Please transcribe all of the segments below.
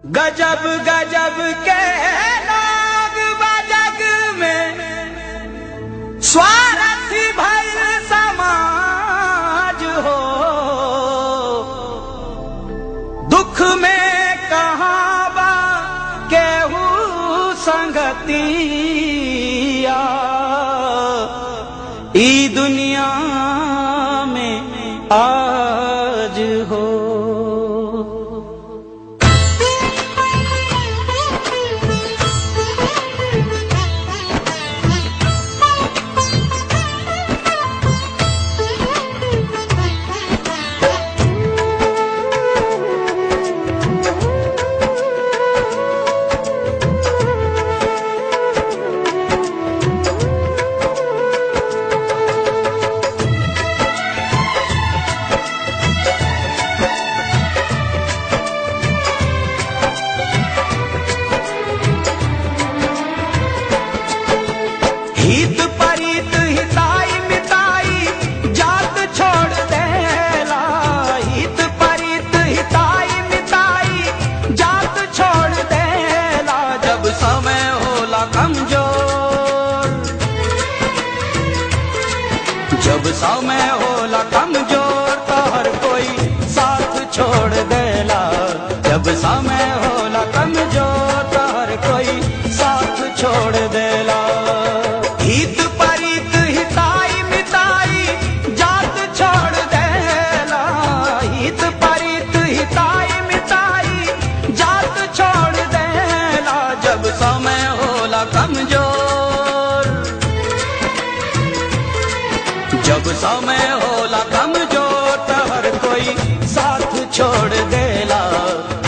गजब गजब के लोग बजग में स्वार्थी भइल समाज हो। दुख में कहाँ बा केहू संगतिया, ई दुनिया में आज हो। हित परित हिताई मिताई जात छोड़ देला, हित परित हिताई मिताई जात छोड़ देला। जब समय होला कमजोर, जब समय होला कमजोर तो हर कोई साथ छोड़ देला। जब समय होला कमजोर तो हर कोई साथ छोड़ देला। हित परित हिताई मिताई जात छोड़ देला, हित परित हिताई मिताई जात छोड़ देला। जब समय होला कमजोर, जब समय होला कमजोर तो हर कोई साथ छोड़ देला।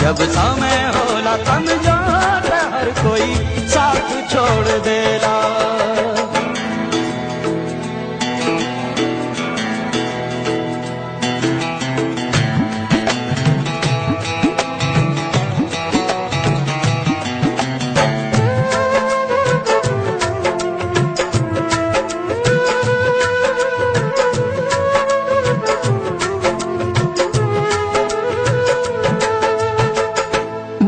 जब समय होला कमजोर तो हर कोई साथ छोड़ देला।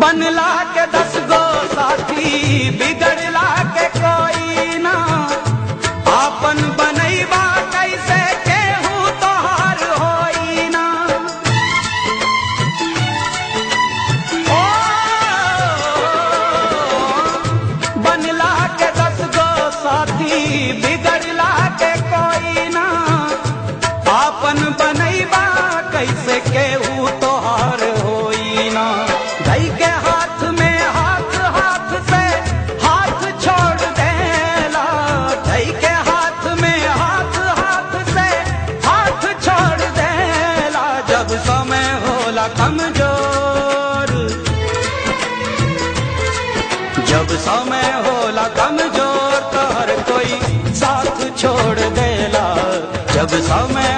बनला के 10 गो साथी बिगड़ला के कोई ना, आपन बनैबा कैसे केहू तोहार होई ना। ओ बनला के 10 गो साथी बिगड़ला के कोई ना, आपन बनैबा कैसे केहू तोहार होई ना। धई के हाथ में हाथ हाथ से हाथ छोड़ देला, धई के हाथ में हाथ हाथ से हाथ छोड़ देला। जब समय होला कमजोर, जब समय होला कमजोर तो हर कोई साथ छोड़ देला। जब समय